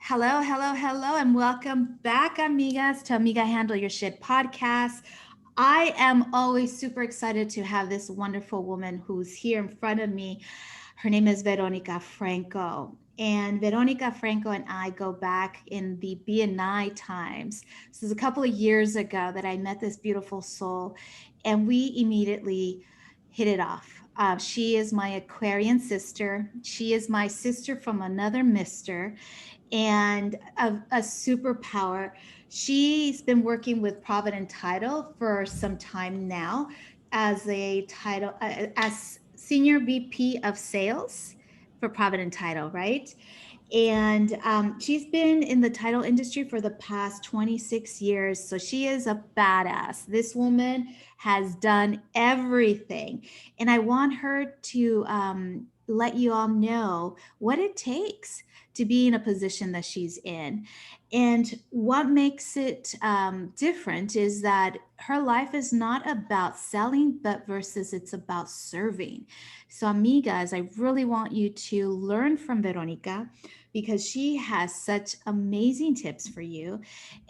Hello, hello, hello, and welcome back, amigas, to Amiga Handle Your Shit podcast. I am always super excited to have this wonderful woman who's here in front of me. Her name is Veronica Franco. And Veronica Franco and I go back in the BNI times. This is a couple of years ago that I met this beautiful soul, and we immediately hit it off. She is my Aquarian sister. She is my sister from another mister and a superpower. She's been working with Provident Title for some time now as a title as senior VP of sales for Provident Title, right? And she's been in the title industry for the past 26 years. So she is a badass. This woman has done everything. And I want her to let you all know what it takes to be in a position that she's in. And what makes it different is that her life is not about selling, but versus it's about serving. So, amigas, I really want you to learn from Veronica because she has such amazing tips for you.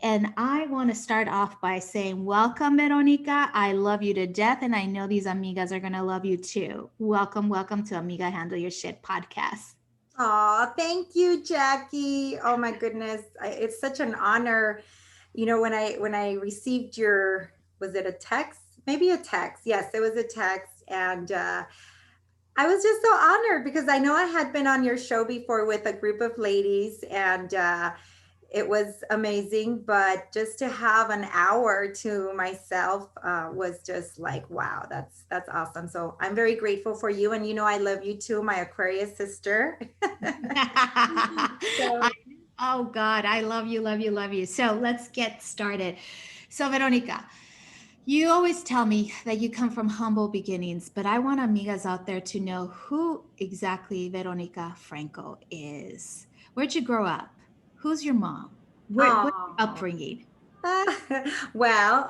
And I want to start off by saying, welcome, Veronica. I love you to death. And I know these amigas are going to love you too. Welcome, welcome to Amiga Handle Your Shit podcast. Oh, thank you, Jackie. Oh my goodness. It's such an honor. When I received your, was it a text? Maybe a text. Yes, it was a text. And I was just so honored because I know I had been on your show before with a group of ladies, and it was amazing. But just to have an hour to myself was just like, wow, that's awesome. So I'm very grateful for you, and I love you too, my Aquarius sister. I, So, oh God, I love you, love you, love you. So let's get started. So, Veronica, you always tell me that you come from humble beginnings, but I want amigas out there to know who exactly Veronica Franco is. Where'd you grow up? Who's your mom? What's your oh. upbringing? Well,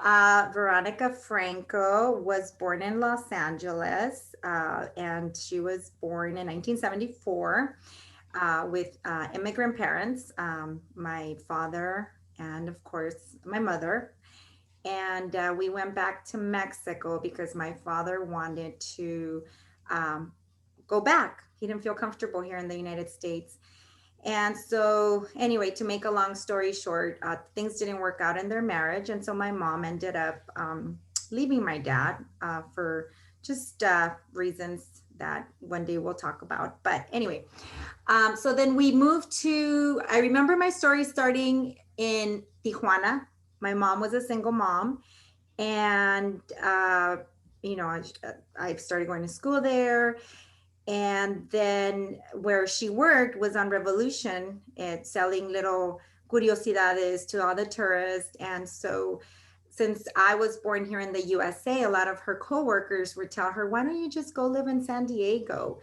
Veronica Franco was born in Los Angeles, and she was born in 1974 with immigrant parents, my father, and of course, my mother. And we went back to Mexico because my father wanted to um, go back. He didn't feel comfortable here in the United States. And so, anyway, to make a long story short, things didn't work out in their marriage. And so my mom ended up leaving my dad for just reasons that one day we'll talk about. But anyway, so then we moved to, I remember my story starting in Tijuana. My mom was a single mom. And, I started going to school there, and then where she worked was on Revolution, it's selling little curiosidades to all the tourists. And so since I was born here in the USA, a lot of her coworkers would tell her, why don't you just go live in San Diego?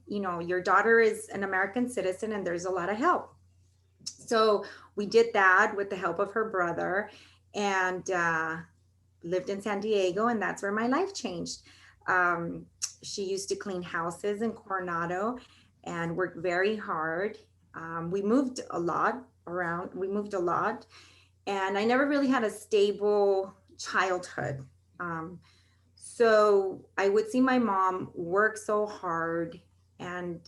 Your daughter is an American citizen and there's a lot of help. So we did that with the help of her brother, and lived in San Diego, and that's where my life changed. Um, she used to clean houses in Coronado and worked very hard. We moved a lot around. We moved a lot, and I never really had a stable childhood. Um, so I would see my mom work so hard, and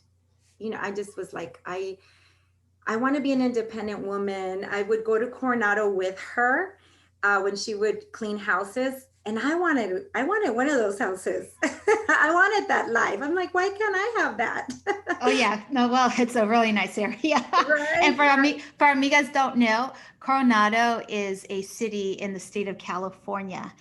I just was like, I want to be an independent woman. I would go to Coronado with her when she would clean houses, and I wanted one of those houses. I wanted that life. I'm like, why can't I have that? Oh yeah, no, well, it's a really nice area. And Right, for amigas don't know, Coronado is a city in the state of California,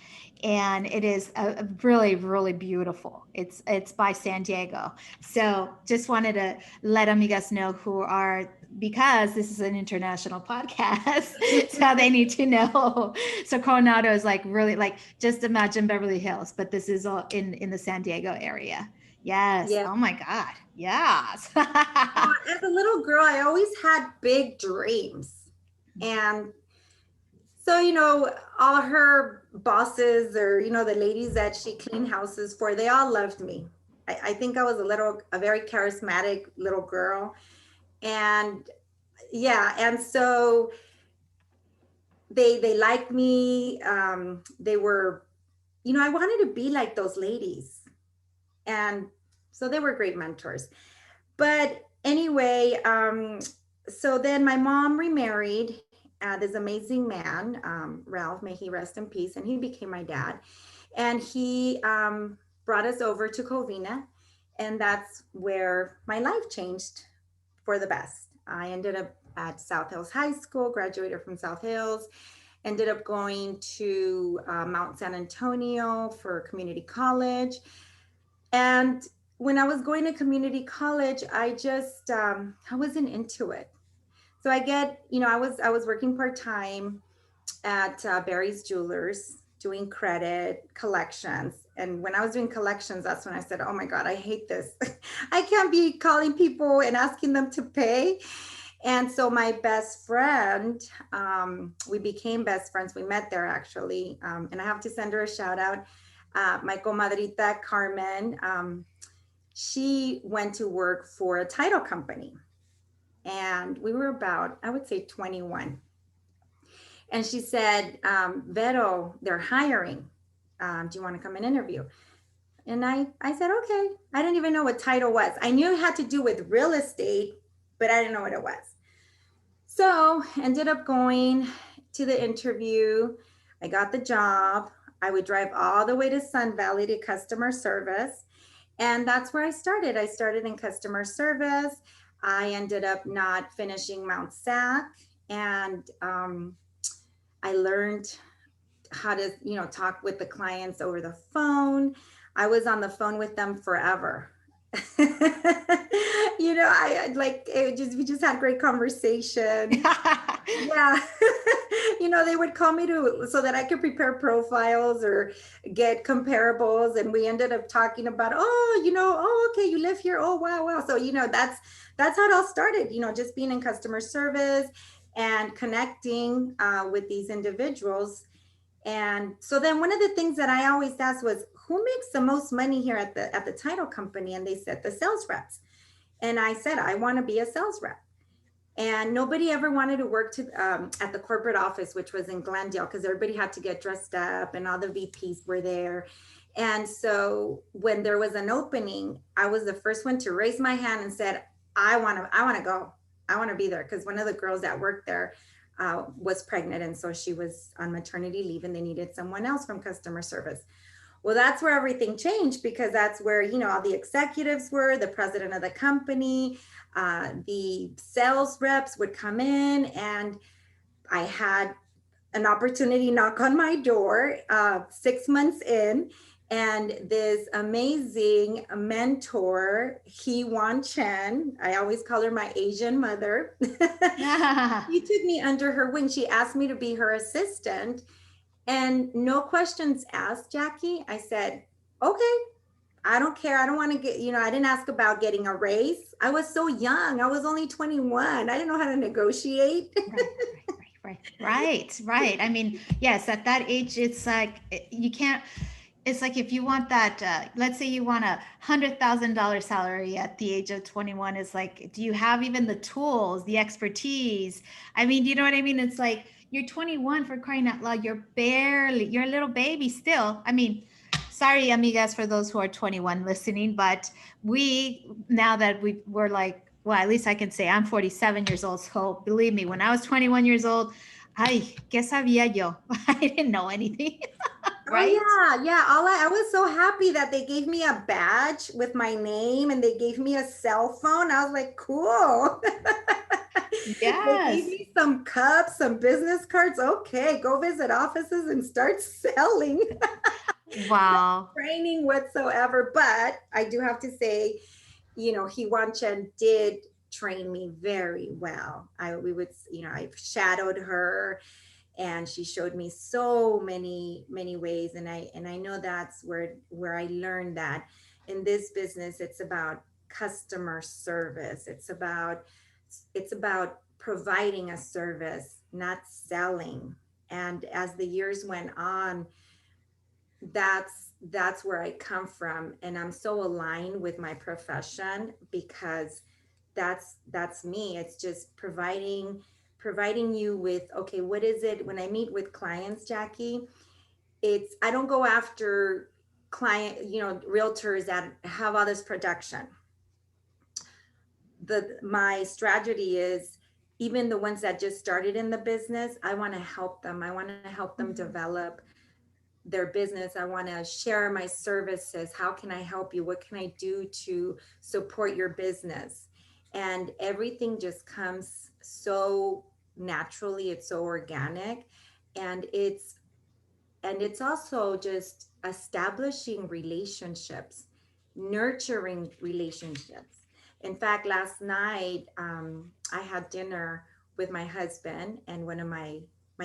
and it is a really, really beautiful. It's by San Diego. So just wanted to let amigas know who are, because this is an international podcast, so they need to know. So Coronado is like really like, just imagine Beverly Hills, but this is all in the San Diego area. Yes. yeah. Oh my God. Yes. As a little girl, I always had big dreams, and so, all her bosses, or, the ladies that she cleaned houses for, they all loved me. I think I was a very charismatic little girl. And yeah, and so they liked me. They were, I wanted to be like those ladies, and so they were great mentors. But anyway, so then my mom remarried this amazing man, Ralph, may he rest in peace, and he became my dad. And he brought us over to Covina, and that's where my life changed for the best. I ended up at South Hills High School, graduated from South Hills, ended up going to Mount San Antonio for community college. And when I was going to community college, I just I wasn't into it. So I was working part time at Barry's Jewelers doing credit collections. And when I was doing collections, that's when I said, "Oh my God, I hate this. I can't be calling people and asking them to pay." And so my best friend, we became best friends. We met there actually. And I have to send her a shout out. My comadrita Carmen, she went to work for a title company. And we were about, I would say, 21. And she said, Vero, they're hiring. Do you want to come and interview? And I said, okay. I didn't even know what title was. I knew it had to do with real estate, but I didn't know what it was. So ended up going to the interview. I got the job. I would drive all the way to Sun Valley to customer service. And that's where I started. I started in customer service. I ended up not finishing Mount SAC. And I learned how to, talk with the clients over the phone. I was on the phone with them forever. I like it just we just had great conversation. Yeah. They would call me to so that I could prepare profiles or get comparables. And we ended up talking about, oh, okay, you live here. Oh, wow, wow. So, that's how it all started, just being in customer service and connecting with these individuals. And so then one of the things that I always asked was, who makes the most money here at the title company? And they said the sales reps. And I said, I want to be a sales rep. And nobody ever wanted to work at the corporate office, which was in Glendale, because everybody had to get dressed up and all the VPs were there. And so when there was an opening, I was the first one to raise my hand and said, I want to go. I want to be there. Because one of the girls that worked there was pregnant. And so she was on maternity leave and they needed someone else from customer service. Well, that's where everything changed because that's where, all the executives were, the president of the company, the sales reps would come in, and I had an opportunity knock on my door 6 months in. And this amazing mentor, Hee Wan Chen, I always call her my Asian mother. She took me under her wing. She asked me to be her assistant. And no questions asked, Jackie. I said, okay, I don't care. I don't want to get, I didn't ask about getting a raise. I was so young. I was only 21. I didn't know how to negotiate. Right. I mean, yes, at that age, it's like you can't. It's like if you want that, let's say you want $100,000 salary at the age of 21. It's like, do you have even the tools, the expertise? I mean, do you know what I mean? It's like you're 21 for crying out loud. You're a little baby still. I mean, sorry, amigas, for those who are 21 listening, but now that we're like, well, at least I can say I'm 47 years old. So believe me, when I was 21 years old, ay, ¿qué sabía yo? I didn't know anything, Oh right? yeah. I was so happy that they gave me a badge with my name and they gave me a cell phone. I was like, cool. They gave Yes. me some cups, some business cards. Okay, go visit offices and start selling. Wow. Training whatsoever. But I do have to say, Hee Wan Chen did train me very well. I shadowed her and she showed me so many ways. And I know that's where I learned that in this business, it's about customer service. It's about providing a service, not selling. And as the years went on, that's where I come from, and I'm so aligned with my profession because that's me. It's just providing you with, okay, what is it when I meet with clients, Jackie? It's, I don't go after client, realtors that have all this production. My strategy is, even the ones that just started in the business, I want to help them. I want to help them Mhm. develop their business. I want to share my services. How can I help you? What can I do to support your business? And everything just comes so naturally. It's so organic. And it's also just establishing relationships, nurturing relationships. In fact, last night, I had dinner with my husband and one of my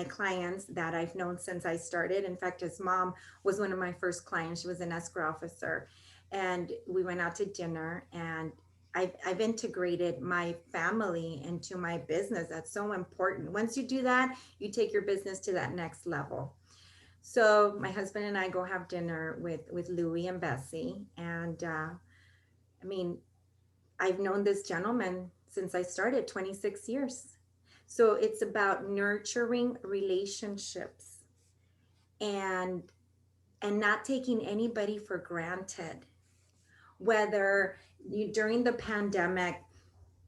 clients that I've known since I started. In fact, his mom was one of my first clients. She was an escrow officer, and we went out to dinner. And I've integrated my family into my business. That's so important. Once you do that, you take your business to that next level. So my husband and I go have dinner with Louie and Bessie, and I mean, I've known this gentleman since I started 26 years. So it's about nurturing relationships, and not taking anybody for granted. Whether you, during the pandemic,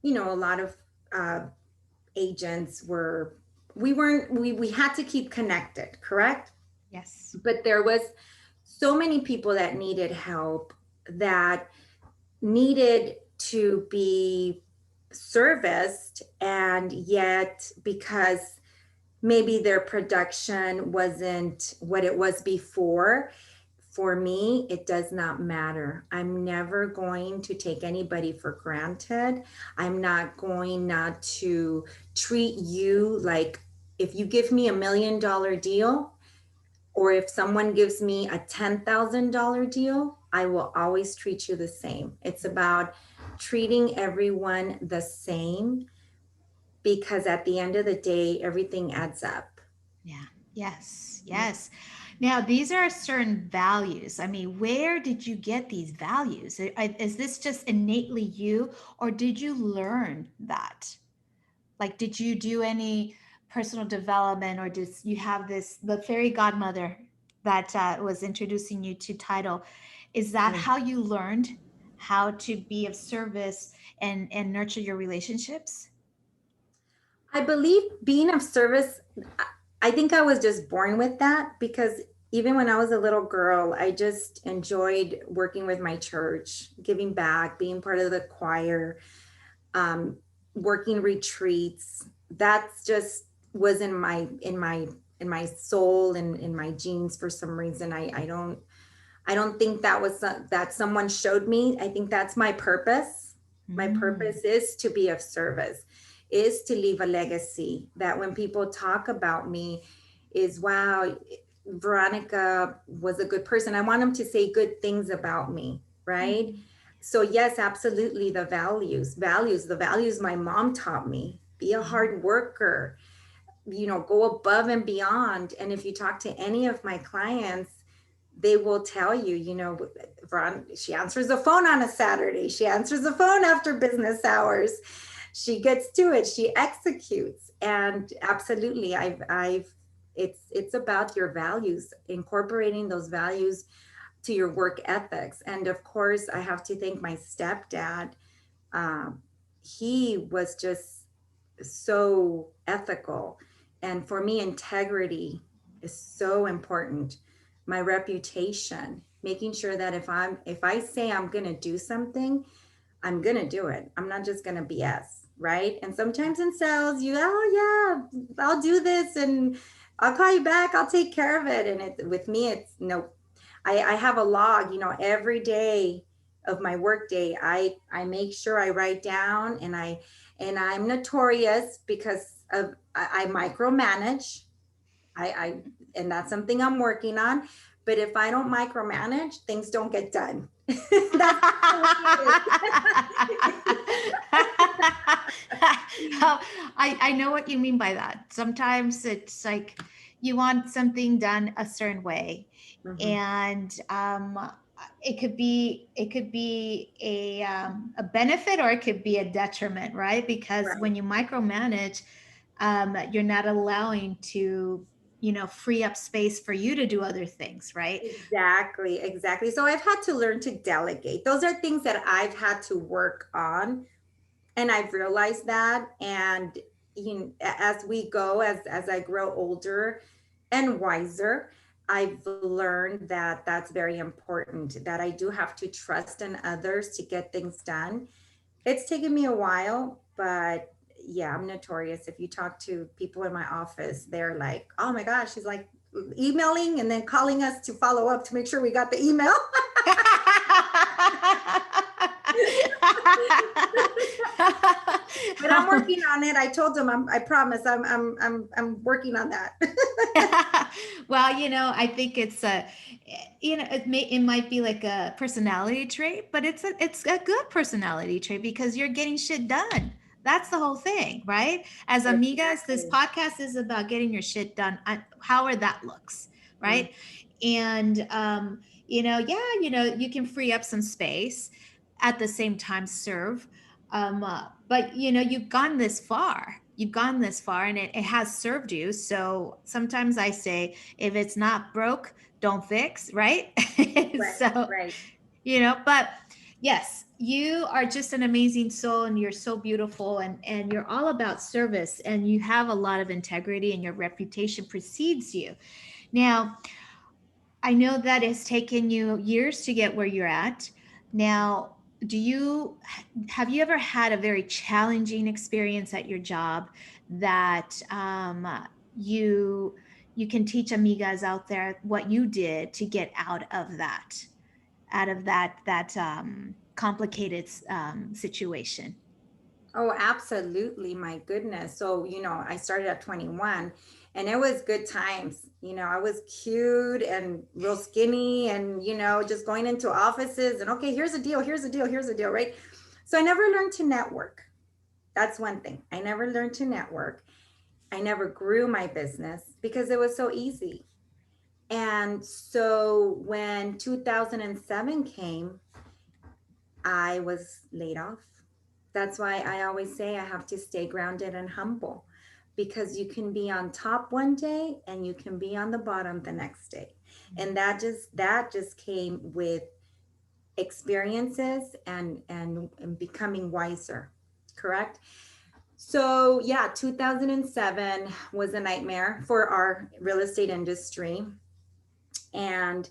a lot of uh, agents were, we had to keep connected, correct? Yes. But there was so many people that needed help, that needed to be serviced, and yet, because maybe their production wasn't what it was before, for me it does not matter. I'm never going to take anybody for granted. I'm not going not to treat you like, if you give me $1 million deal, or if someone gives me a $10,000 deal, I will always treat you the same. It's about treating everyone the same, because at the end of the day, everything adds up. Yeah. Yes. Yes. Now, these are certain values. I mean, where did you get these values? Is this just innately you, or did you learn that? Like, did you do any personal development, or did you have this, the fairy godmother that was introducing you to title? Is that Mm. how you learned how to be of service and nurture your relationships? I believe being of service, I think I was just born with that, because even when I was a little girl, I just enjoyed working with my church, giving back, being part of the choir, um, working retreats. That's just was in my soul and in my genes for some reason. I don't think that was that someone showed me. I think that's my purpose. My Mm. purpose is to be of service, is to leave a legacy, that when people talk about me, is, wow, Veronica was a good person. I want them to say good things about me, right? Mhm. So yes, absolutely, the values my mom taught me. Be a Yeah. hard worker, go above and beyond. And if you talk to any of my clients, they will tell you, she answers the phone on a Saturday. She answers the phone after business hours. She gets to it. She executes. And absolutely, it's about your values, incorporating those values to your work ethics. And of course, I have to thank my stepdad. Um, he was just so ethical. And for me, integrity is so important. My reputation, making sure that if I say I'm going to do something, I'm going to do it. I'm not just going to BS, right? And sometimes in sales, oh yeah, I'll do this and I'll call you back. I'll take care of it. And with me, it's no. I have a log, every day of my work day. I make sure I write down, and I'm notorious because of I micromanage. I and that's something I'm working on. But if I don't micromanage, things don't get done. That's the way it Oh, I know what you mean by that. Sometimes it's like you want something done a certain way. is. And it could be a benefit, or it could be a detriment, right? Because Right. when you micromanage, you're not allowing to, free up space for you to do other things, right? Exactly, exactly. So I've had to learn to delegate. Those are things that I've had to work on, and I've realized that. And as we go, as I grow older and wiser, I've learned that that's very important. That I do have to trust in others to get things done. It's taken me a while, but yeah, I'm notorious. If you talk to people in my office, they're like, "Oh my gosh, she's like emailing and then calling us to follow up to make sure we got the email." But I'm working on it. I told them, I promise, I'm working on that. Well, I think it might be like a personality trait, but it's a good personality trait because you're getting shit done. That's the whole thing, right? As amigas, this Exactly. podcast is about getting your shit done, however that looks, Mm. right? And yeah, you can free up some space, at the same time serve. But you've gone this far. You've gone this far, and it has served you. So sometimes I say, if it's not broke, don't fix, right? Right, So, right. but yes, you are just an amazing soul, and you're so beautiful, and you're all about service, and you have a lot of integrity, and your reputation precedes you. Now, I know that it's taken you years to get where you're at. Now, do you have you ever had a very challenging experience at your job that you you can teach amigas out there what you did to get out of that complicated situation? Oh, absolutely. My goodness. So, I started at 21 and it was good times. I was cute and real skinny and, just going into offices and okay, here's a deal, here's a deal, here's a deal, right? So I never learned to network. That's one thing. I never learned to network. I never grew my business because it was so easy. And so when 2007 came, I was laid off. That's why I always say I have to stay grounded and humble because you can be on top one day and you can be on the bottom the next day. And that just came with experiences and becoming wiser. Correct? So, yeah, 2007 was a nightmare for our real estate industry. And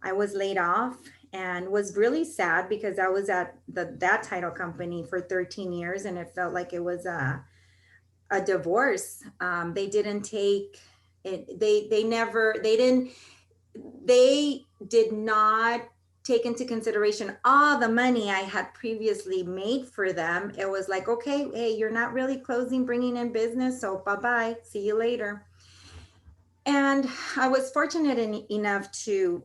I was laid off and was really sad because I was at that title company for 13 years and it felt like it was a divorce. They didn't take it, they never, they did not take into consideration all the money I had previously made for them. It was like, okay, hey, you're not really closing, bringing in business. So bye bye, see you later. And I was fortunate enough to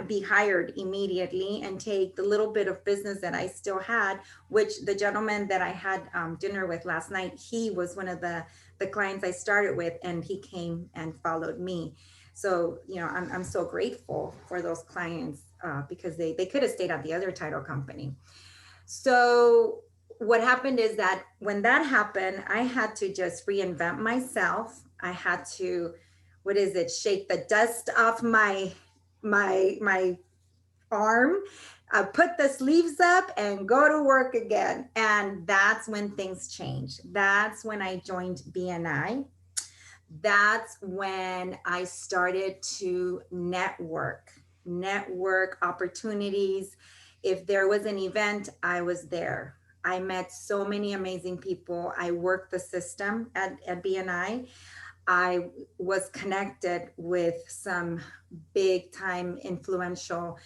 be hired immediately and take the little bit of business that I still had, which the gentleman that I had dinner with last night, he was one of the clients I started with, and he came and followed me. So, I'm so grateful for those clients because they could have stayed at the other title company. So, what happened is that when that happened, I had to just reinvent myself. I had to, what is it, shake the dust off my arm, put the sleeves up and go to work again. And that's when things changed. That's when I joined BNI. That's when I started to network opportunities. If there was an event, I was there. I met so many amazing people. I worked the system at BNI. I was connected with some big time influential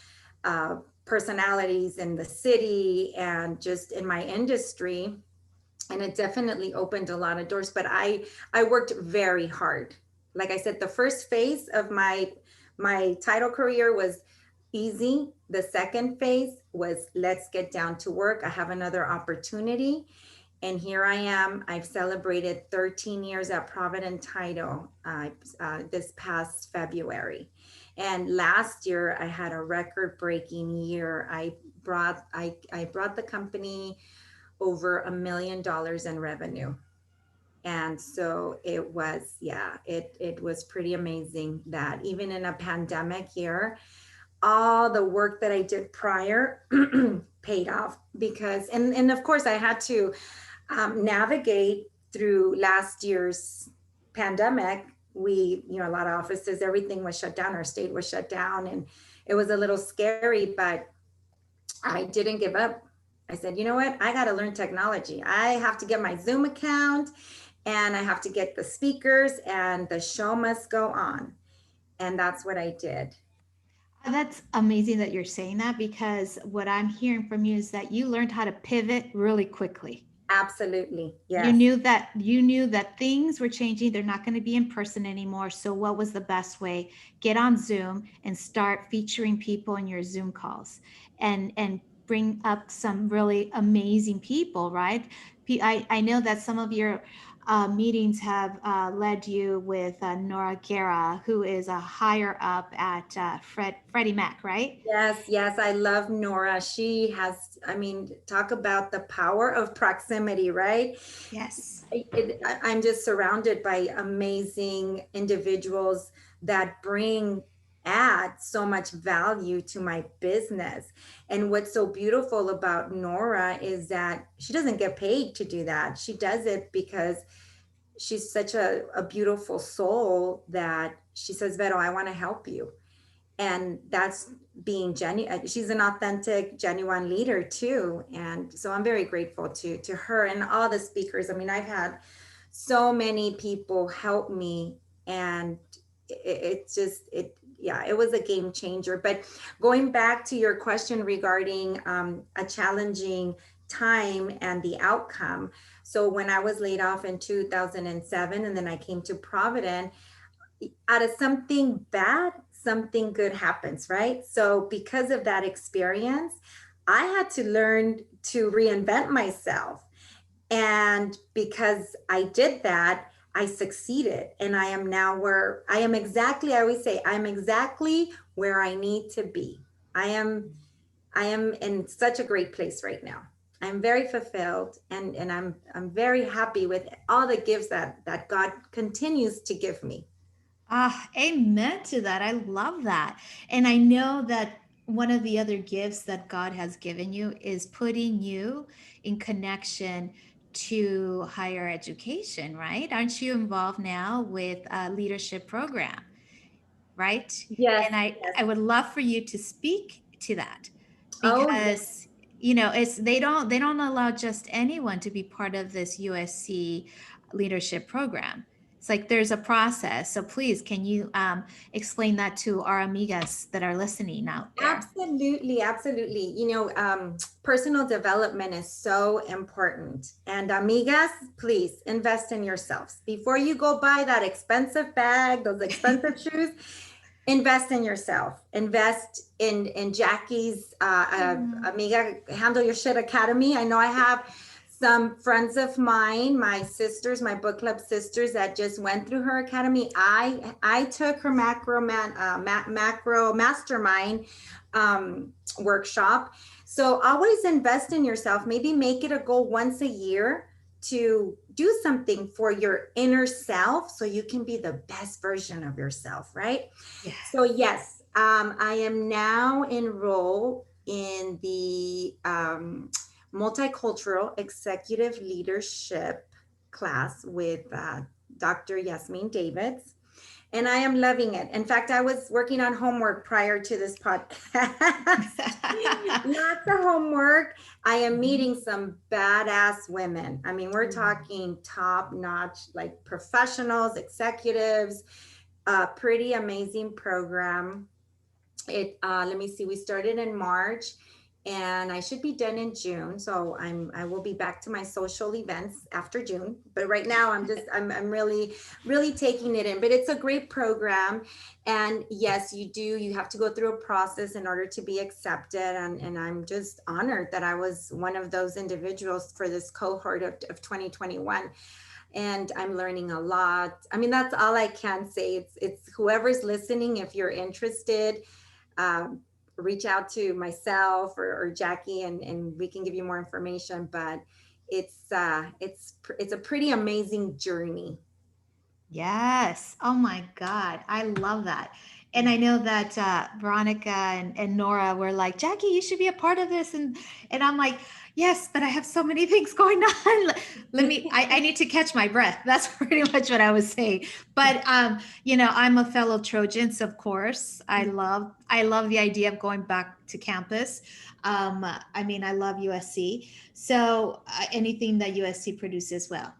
personalities in the city and just in my industry, and it definitely opened a lot of doors. But I worked very hard. Like I said, the first phase of my title career was easy. The second phase was let's get down to work. I have another opportunity, and here I am. I've celebrated 13 years at Provident Title this past February. And last year I had a record breaking year. I brought the company over $1 million in revenue. And so it was, yeah, it was pretty amazing that even in a pandemic year, all the work that I did prior paid off. Because and of course I had to navigate through last year's pandemic. We, you know, a lot of offices, everything was shut down, our state was shut down, and it was a little scary, but I didn't give up. I said, you know what, I got to learn technology. I have to get my Zoom account, and I have to get the speakers, and the show must go on. And that's what I did. That's amazing that you're saying that, because what I'm hearing from you is that you learned how to pivot really quickly. Absolutely. You Yes. knew that things were changing. They're not going to be in person anymore. So what was the best way? Get on Zoom and start featuring people in your Zoom calls, and bring up some really amazing people, right? I know that some of your meetings have led you with Nora Guerra, who is a higher up at Freddie Mac, right? Yes, yes, I love Nora. She has, I mean, talk about the power of proximity, right? Yes. I'm just surrounded by amazing individuals that add so much value to my business. And what's so beautiful about Nora is that she doesn't get paid to do that. She does it because she's such a beautiful soul that she says, Vero, I want to help you. And that's being genuine. She's an authentic, genuine leader too. And so I'm very grateful to her and all the speakers. I mean, I've had so many people help me, and it's just it yeah, it was a game changer. But going back to your question regarding a challenging time and the outcome. So when I was laid off in 2007, and then I came to Provident, out of something bad, something good happens, right? So because of that experience, I had to learn to reinvent myself. And because I did that, I succeeded. And I am now where I am exactly, I always say, I'm exactly where I need to be. I am I am in such a great place right now. I'm very fulfilled, and I'm very happy with all the gifts that God continues to give me. Ah, amen to that. I love that. And I know that one of the other gifts that God has given you is putting you in connection to higher education, right? Aren't you involved now with a leadership program, right? Yes, And yes. I would love for you to speak to that, Oh, yes. because it's they don't allow just anyone to be part of this USC leadership program. It's like there's a process. So please, can you explain that to our amigas that are listening out there? Absolutely, absolutely. Personal development is so important. And amigas, please invest in yourselves. Before you go buy that expensive bag, those expensive shoes, invest in yourself. Invest in Jackie's Mm. Amiga Handle Your Shit Academy. I know I have some friends of mine, my sisters, my book club sisters that just went through her academy. I took her macro mastermind workshop. So always invest in yourself. Maybe make it a goal once a year to do something for your inner self so you can be the best version of yourself, right? Yeah. So yes, I am now enrolled in the multicultural executive leadership class with Dr. Yasmin Davids, and I am loving it. In fact, I was working on homework prior to this podcast. Lots of homework. I am meeting some badass women. I mean, we're talking top notch, like professionals, executives, a pretty amazing program. Let me see, we started in March, and I should be done in June. So I will be back to my social events after June. But right now I'm really, really taking it in. But it's a great program. And yes, you have to go through a process in order to be accepted. And I'm just honored that I was one of those individuals for this cohort of 2021. and I'm learning a lot. I mean, that's all I can say. It's whoever's listening, if you're interested, um, reach out to myself or Jackie, and we can give you more information. But it's a pretty amazing journey. Yes. Oh my God. I love that. And I know that Veronica and Nora were like, Jackie, you should be a part of this. And I'm like, yes, but I have so many things going on. I need to catch my breath. That's pretty much what I was saying. But I'm a fellow Trojan, so of course. I love the idea of going back to campus. I mean, I love USC. So anything that USC produces, well,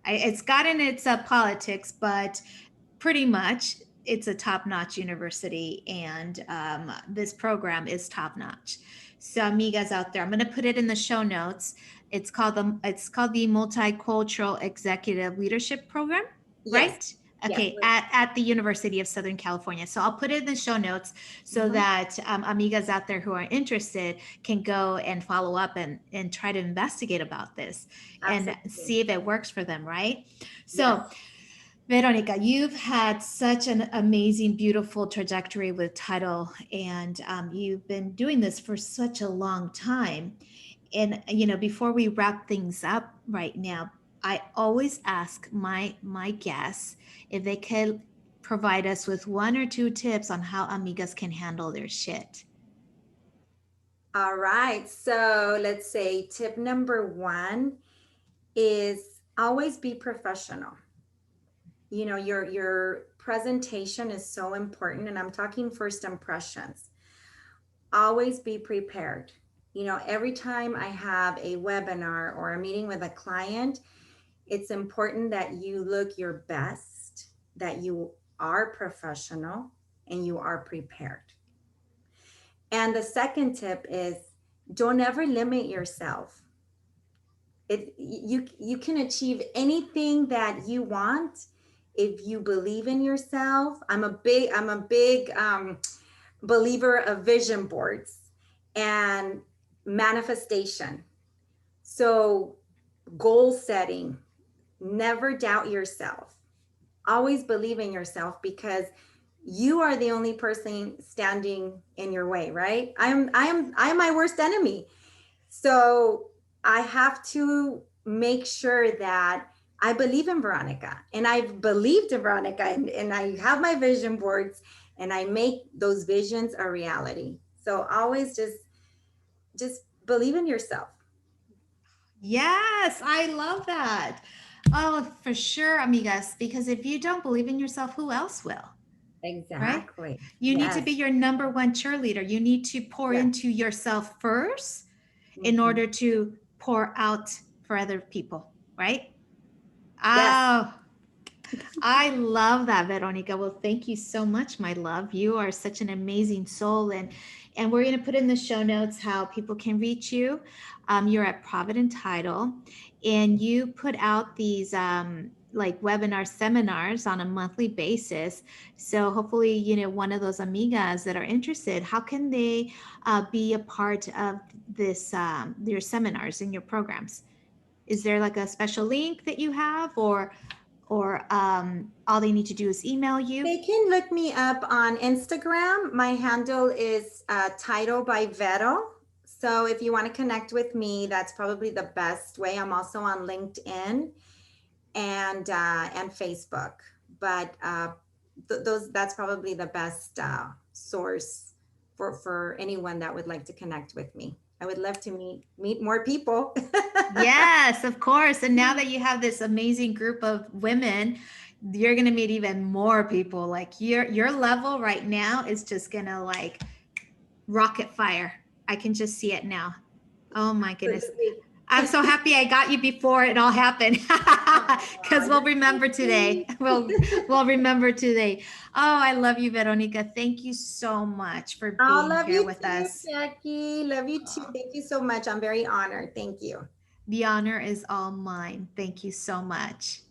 it's gotten its politics, but pretty much it's a top-notch university, and this program is top-notch. So, amigas out there, I'm going to put it in the show notes. It's called the Multicultural Executive Leadership Program, Yes, right? yes. Okay, at the University of Southern California. So I'll put it in the show notes so Mhm. that amigas out there who are interested can go and follow up and try to investigate about this and Absolutely. see if it works for them, right? Yes. So, Veronica, you've had such an amazing, beautiful trajectory with title, and you've been doing this for such a long time. And before we wrap things up right now, I always ask my guests if they could provide us with one or two tips on how amigas can handle their shit. All right. So let's say tip number one is always be professional. Your presentation is so important, and I'm talking first impressions. Always be prepared. Every time I have a webinar or a meeting with a client, it's important that you look your best, that you are professional, and you are prepared. And the second tip is don't ever limit yourself. You can achieve anything that you want if you believe in yourself. I'm a big believer of vision boards and manifestation. So goal setting, never doubt yourself. Always believe in yourself, because you are the only person standing in your way, right? I am my worst enemy. So I have to make sure that I believe in Veronica, and I've believed in Veronica, and I have my vision boards, and I make those visions a reality. So always just believe in yourself. Yes, I love that. Oh, for sure, amigas, because if you don't believe in yourself, who else will? Right? Exactly. You need to Yes. be your number one cheerleader. You need to pour Yes. into yourself first in Mhm. order to pour out for other people, right? Yes. Oh, I love that, Veronica. Well, thank you so much, my love. You are such an amazing soul, and we're going to put in the show notes how people can reach you. You're at Provident Title, and you put out these like webinar seminars on a monthly basis. So hopefully, one of those amigas that are interested, how can they be a part of this your seminars and your programs? Is there like a special link that you have, or all they need to do is email you? They can look me up on Instagram. My handle is Title by Vero. So if you want to connect with me, that's probably the best way. I'm also on LinkedIn and Facebook. But those that's probably the best source for anyone that would like to connect with me. I would love to meet more people. Yes, of course. And now that you have this amazing group of women, you're gonna meet even more people. Like your level right now is just gonna like rocket fire. I can just see it now. Oh my goodness. Absolutely. I'm so happy I got you before it all happened. Aw, Because we'll you're so remember today. sweet. We'll remember today. Oh, I love you, Veronica. Thank you so much for I being love here you with too, us. Jackie. Love you too. Oh, Thank you so much. I'm very honored. Thank you. the honor is all mine. Thank you so much.